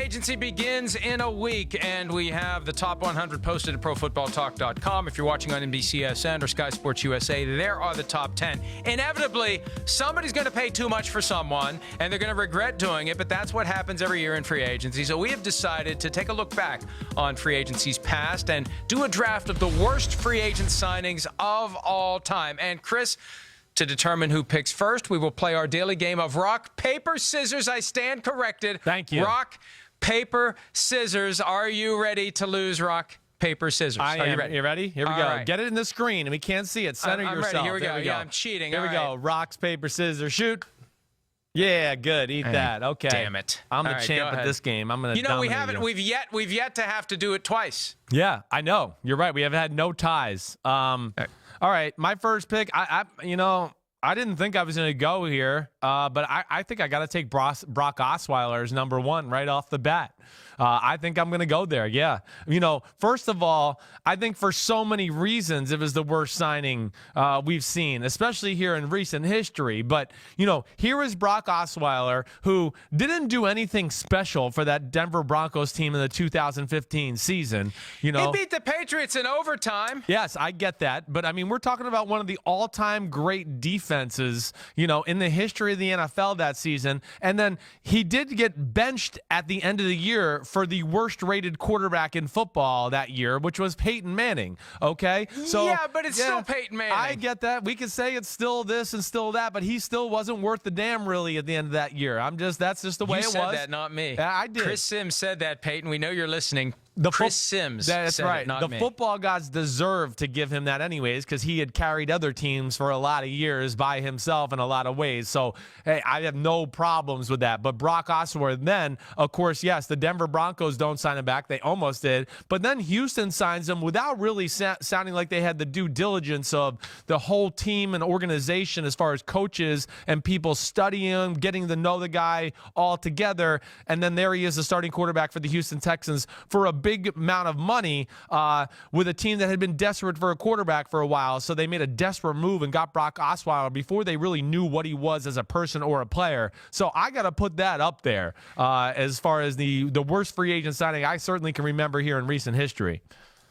agency begins in a week, and we have the top 100 posted at ProFootballTalk.com. If you're watching on NBCSN or Sky Sports USA, there are the top 10. Inevitably, somebody's going to pay too much for someone, and they're going to regret doing it, but that's what happens every year in free agency. So we have decided to take a look back on free agency's past and do a draft of the worst free agent signings of all time. And Chris, to determine who picks first, we will play our daily game of rock, paper, scissors. I stand corrected. Thank you. Rock, paper, scissors. Are you ready to lose rock, paper, scissors? I am. You ready? You ready? Here we go. Right. Get it in the screen, and we can't see it. Center I'm yourself. ready. Here we There go. we go. Yeah, I'm cheating. Here we go. Rocks, paper, scissors, shoot. Yeah, good. Eat that. Okay. Damn it. I'm the All right, champ at this game. I'm going to dominate we haven't. you. We've yet to have to do it twice. Yeah, I know. You're right. We have had no ties. All right. My first pick, I didn't think I was going to go here, but I think I got to take Brock Osweiler as number one right off the bat. I think I'm going to go there, yeah. First of all, I think for so many reasons it was the worst signing we've seen, especially here in recent history. But, here is Brock Osweiler, who didn't do anything special for that Denver Broncos team in the 2015 season. He beat the Patriots in overtime. Yes, I get that. But, we're talking about one of the all-time great defenses, in the history of the NFL that season. And then he did get benched at the end of the year for the worst-rated quarterback in football that year, which was Peyton Manning, okay? So yeah, but it's still Peyton Manning. I get that. We could say it's still this and still that, but he still wasn't worth the damn really at the end of that year. That's just the way it was. You said that, not me. I did. Chris Simms said that, Peyton. We know you're listening. Chris Simms. That's right. The football gods deserve to give him that anyways, because he had carried other teams for a lot of years by himself in a lot of ways. So, hey, I have no problems with that. But Brock Osweiler, then, of course, yes, the Denver Broncos don't sign him back. They almost did. But then Houston signs him without really sounding like they had the due diligence of the whole team and organization as far as coaches and people studying, getting to know the guy all together. And then there he is, the starting quarterback for the Houston Texans for a big amount of money with a team that had been desperate for a quarterback for a while. So they made a desperate move and got Brock Osweiler before they really knew what he was as a person or a player. So I got to put that up there as far as the worst free agent signing I certainly can remember here in recent history.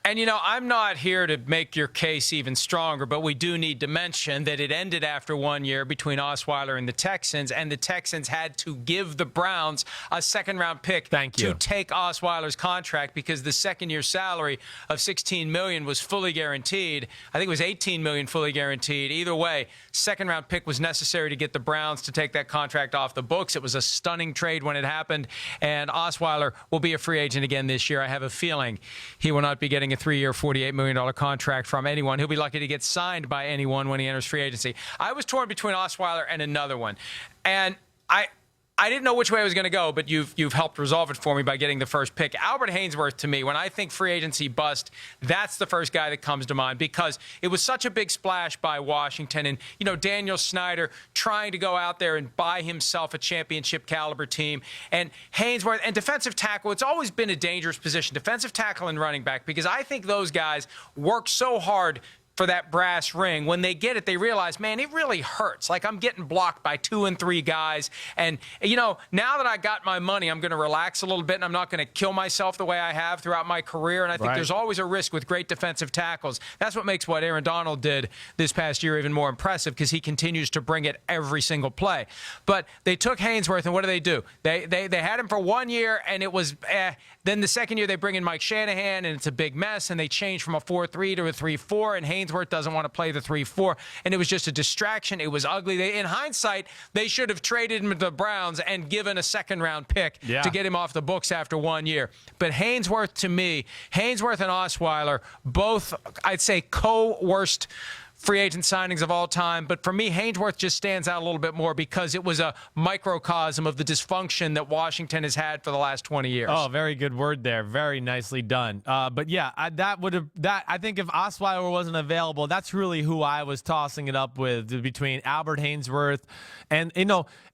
And, I'm not here to make your case even stronger, but we do need to mention that it ended after 1 year between Osweiler and the Texans, and the Texans had to give the Browns a second-round pick to take Osweiler's contract because the second-year salary of $16 million was fully guaranteed. I think it was $18 million fully guaranteed. Either way, second-round pick was necessary to get the Browns to take that contract off the books. It was a stunning trade when it happened, and Osweiler will be a free agent again this year. I have a feeling he will not be getting a 3-year, $48 million contract from anyone. He'll be lucky to get signed by anyone when he enters free agency. I was torn between Osweiler and another one. And I didn't know which way I was going to go, but you've helped resolve it for me by getting the first pick. Albert Haynesworth, to me, when I think free agency bust, that's the first guy that comes to mind because it was such a big splash by Washington. And, Daniel Snyder trying to go out there and buy himself a championship caliber team. And Haynesworth and defensive tackle, it's always been a dangerous position, defensive tackle and running back, because I think those guys work so hard for that brass ring. When they get it, they realize, man, it really hurts. Like I'm getting blocked by 2 and 3 guys. And, now that I got my money, I'm going to relax a little bit and I'm not going to kill myself the way I have throughout my career. And I think there's always a risk with great defensive tackles. That's what makes what Aaron Donald did this past year even more impressive because he continues to bring it every single play. But they took Haynesworth and what do? They had him for 1 year and it was Then the second year they bring in Mike Shanahan and it's a big mess and they change from a 4-3 to a 3-4 and Haynesworth doesn't want to play the 3-4 and it was just a distraction. It was ugly. In hindsight, they should have traded him to the Browns and given a second-round pick to get him off the books after 1 year. But Haynesworth, to me, Haynesworth and Osweiler, both, I'd say, co-worst free agent signings of all time. But for me, Haynesworth just stands out a little bit more because it was a microcosm of the dysfunction that Washington has had for the last 20 years. Oh, very good word there. Very nicely done. But yeah, I think if Osweiler wasn't available, that's really who I was tossing it up with between Albert Haynesworth and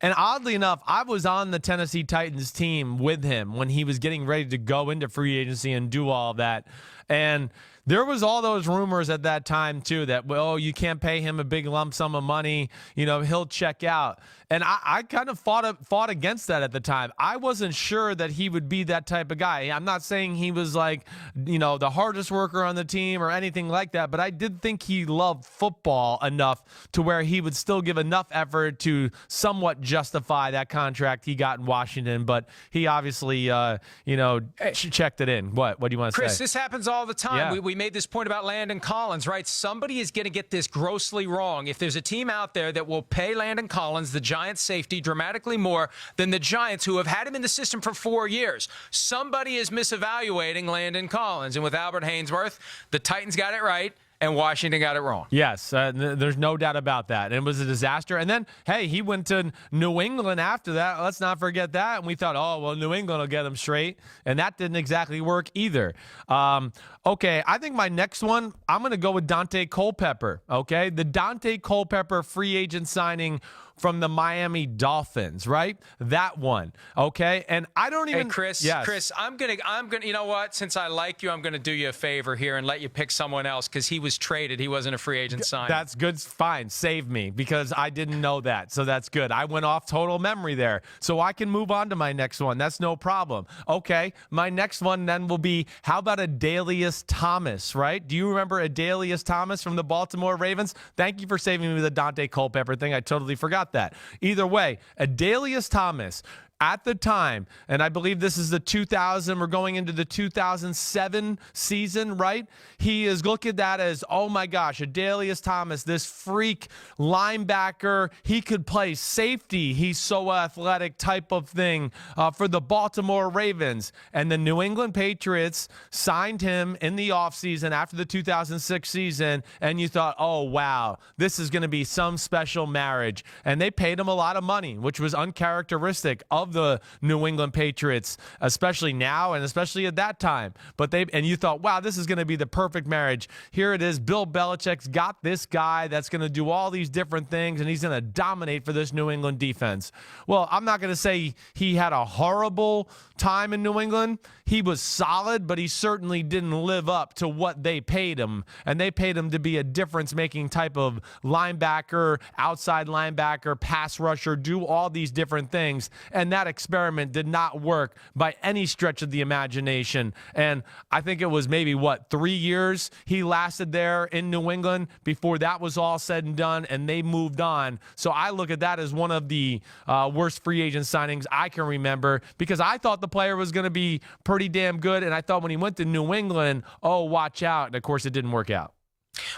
oddly enough, I was on the Tennessee Titans team with him when he was getting ready to go into free agency and do all of that. And there was all those rumors at that time, too, that, well, you can't pay him a big lump sum of money. He'll check out. And I kind of fought against that at the time. I wasn't sure that he would be that type of guy. I'm not saying he was like, the hardest worker on the team or anything like that, but I did think he loved football enough to where he would still give enough effort to somewhat justify that contract he got in Washington. But he obviously, checked it in. What do you want to say? Chris, this happens all the time. Yeah. We made this point about Landon Collins, right? Somebody is going to get this grossly wrong. If there's a team out there that will pay Landon Collins, the Giants safety, dramatically more than the Giants, who have had him in the system for 4 years, somebody is misevaluating Landon Collins. And with Albert Haynesworth, the Titans got it right, and Washington got it wrong. Yes, there's no doubt about that. And it was a disaster. And then, hey, he went to New England after that. Let's not forget that. And we thought, oh, well, New England will get him straight. And that didn't exactly work either. Okay, I think my next one, I'm going to go with Dante Culpepper, okay? The Dante Culpepper free agent signing from the Miami Dolphins, right? That one, okay? And I don't even... Hey, Chris, yes. Chris, I'm gonna, you know what? Since I like you, I'm going to do you a favor here and let you pick someone else because he was traded. He wasn't a free agent signing. That's good. Fine. Save me because I didn't know that. So that's good. I went off total memory there. So I can move on to my next one. That's no problem. Okay. My next one then will be, how about Adalius Thomas, right? Do you remember Adalius Thomas from the Baltimore Ravens? Thank you for saving me the Dante Culpepper thing. I totally forgot that. Either way, Adalius Thomas, at the time, and I believe this is the 2000, we're going into the 2007 season, right? He is looking at that as, oh my gosh, Adalius Thomas, this freak linebacker. He could play safety. He's so athletic type of thing for the Baltimore Ravens. And the New England Patriots signed him in the offseason after the 2006 season, and you thought, oh, wow, this is going to be some special marriage. And they paid him a lot of money, which was uncharacteristic of the New England Patriots, especially now and especially at that time. And you thought, wow, this is going to be the perfect marriage. Here it is. Bill Belichick's got this guy that's going to do all these different things, and he's going to dominate for this New England defense. Well, I'm not going to say he had a horrible time in New England. He was solid, but he certainly didn't live up to what they paid him. And they paid him to be a difference-making type of linebacker, outside linebacker, pass rusher, do all these different things. And that experiment did not work by any stretch of the imagination. And I think it was maybe, 3 years he lasted there in New England before that was all said and done, and they moved on. So I look at that as one of the worst free agent signings I can remember, because I thought the player was going to be pretty damn good, and I thought when he went to New England, oh, watch out. And, of course, it didn't work out.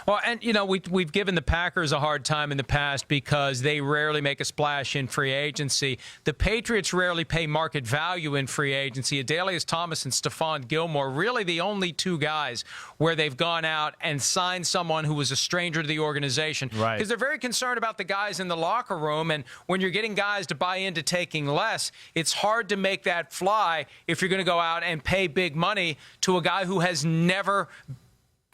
Well, and, we've given the Packers a hard time in the past because they rarely make a splash in free agency. The Patriots rarely pay market value in free agency. Adalius Thomas and Stephon Gilmore, really the only two guys where they've gone out and signed someone who was a stranger to the organization. Right. Because they're very concerned about the guys in the locker room, and when you're getting guys to buy into taking less, it's hard to make that fly if you're going to go out and pay big money to a guy who has never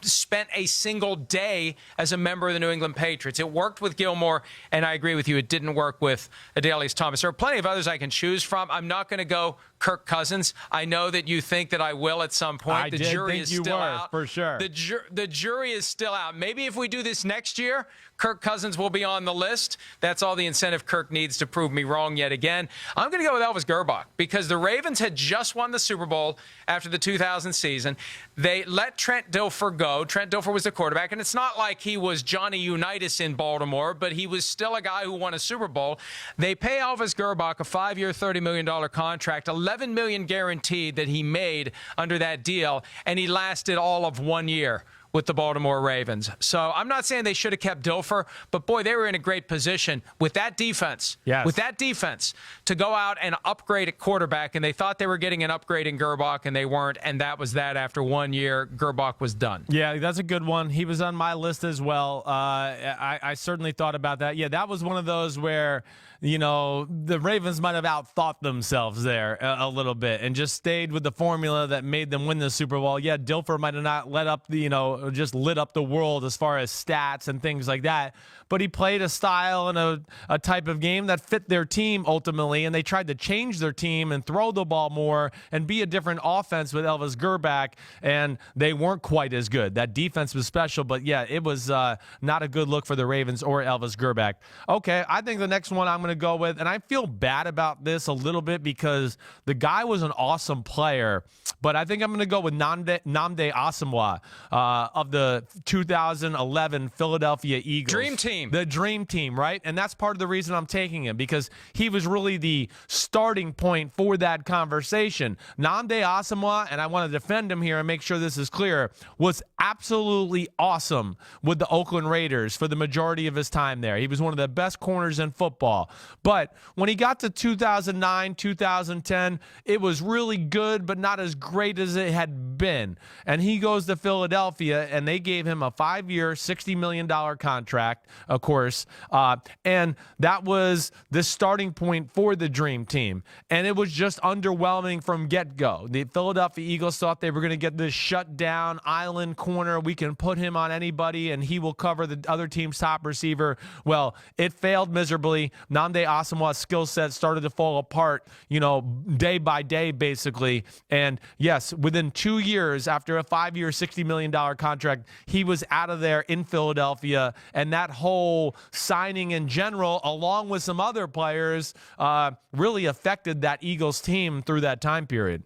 spent a single day as a member of the New England Patriots. It worked with Gilmore, and I agree with you, it didn't work with Adalius Thomas. There are plenty of others I can choose from. I'm not going to go Kirk Cousins. I know that you think that I will at some point. The jury is still out. For sure. The jury is still out. Maybe if we do this next year, Kirk Cousins will be on the list. That's all the incentive Kirk needs to prove me wrong yet again. I'm going to go with Elvis Gerbach because the Ravens had just won the Super Bowl after the 2000 season. They let Trent Dilfer go. Trent Dilfer was the quarterback, and it's not like he was Johnny Unitas in Baltimore, but he was still a guy who won a Super Bowl. They pay Elvis Gerbach a 5-year, $30 million contract, $11 million guaranteed that he made under that deal, and he lasted all of 1 year with the Baltimore Ravens. So I'm not saying they should have kept Dilfer, but boy, they were in a great position with that defense. Yes. With that defense to go out and upgrade at quarterback, and they thought they were getting an upgrade in Gerbach, and they weren't, and that was that. After 1 year, Gerbach was done. Yeah, that's a good one. He was on my list as well. I certainly thought about that. Yeah, that was one of those where, the Ravens might have outthought themselves there a little bit and just stayed with the formula that made them win the Super Bowl. Yeah, Dilfer might have not let up just lit up the world as far as stats and things like that. But he played a style and a type of game that fit their team ultimately, and they tried to change their team and throw the ball more and be a different offense with Elvis Grbac, and they weren't quite as good. That defense was special, but yeah, it was not a good look for the Ravens or Elvis Grbac. Okay, I think the next one I'm going to go with, and I feel bad about this a little bit because the guy was an awesome player, but I think I'm going to go with Nnamdi Asomugha of the 2011 Philadelphia Eagles. Dream team. The dream team, right? And that's part of the reason I'm taking him, because he was really the starting point for that conversation. Nnamdi Asomugha, and I want to defend him here and make sure this is clear, was absolutely awesome with the Oakland Raiders for the majority of his time there. He was one of the best corners in football. But when he got to 2009, 2010, it was really good, but not as great as it had been. And he goes to Philadelphia, and they gave him a 5-year, $60 million contract, of course. And that was the starting point for the dream team. And it was just underwhelming from get-go. The Philadelphia Eagles thought they were going to get this shut-down island corner. We can put him on anybody, and he will cover the other team's top receiver. Well, it failed miserably. Nnamdi Asomugha's skill set started to fall apart, day by day, basically. And yes, within 2 years, after a 5-year, $60 million contract, he was out of there in Philadelphia. And that whole signing in general, along with some other players, really affected that Eagles team through that time period.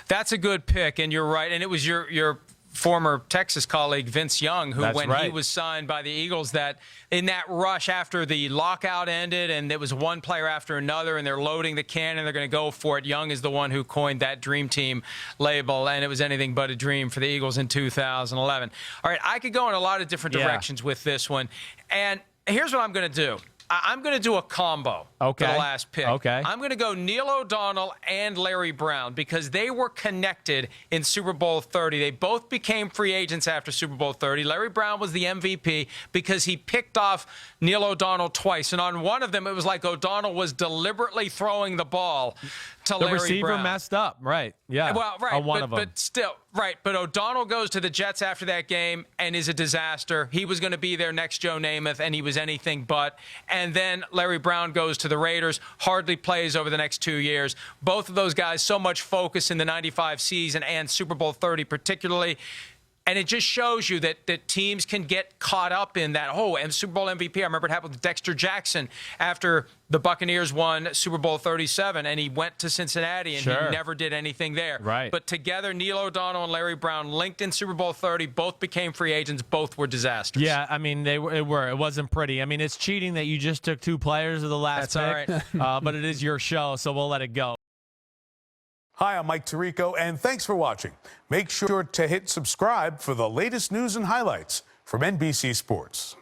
That's a good pick, and you're right. And it was your former Texas colleague Vince Young, who, when he was signed by the Eagles, that in that rush after the lockout ended and it was one player after another and they're loading the cannon, they're going to go for it. Young is the one who coined that dream team label, and it was anything but a dream for the Eagles in 2011. All right, I could go in a lot of different directions with this one, and here's what I'm going to do. I'm going to do a combo for the last pick. Okay. I'm going to go Neil O'Donnell and Larry Brown because they were connected in Super Bowl 30. They both became free agents after Super Bowl 30. Larry Brown was the MVP because he picked off Neil O'Donnell twice. And on one of them, it was like O'Donnell was deliberately throwing the ball to Larry Brown. The receiver messed up. Right. Yeah. Well, right. On one of them. But still, right. But O'Donnell goes to the Jets after that game and is a disaster. He was going to be their next Joe Namath, and he was anything but. And then Larry Brown goes to the Raiders, hardly plays over the next 2 years. Both of those guys, so much focus in the 95 season and Super Bowl 30 particularly. And it just shows you that teams can get caught up in that. And Super Bowl MVP, I remember it happened with Dexter Jackson after the Buccaneers won Super Bowl 37, and he went to Cincinnati, and he never did anything there. Right. But together, Neil O'Donnell and Larry Brown linked in Super Bowl 30. Both became free agents. Both were disasters. Yeah, I mean, they were. It wasn't pretty. I mean, it's cheating that you just took 2 players of the last pick. That's all right. But it is your show, so we'll let it go. Hi, I'm Mike Tirico, and thanks for watching. Make sure to hit subscribe for the latest news and highlights from NBC Sports.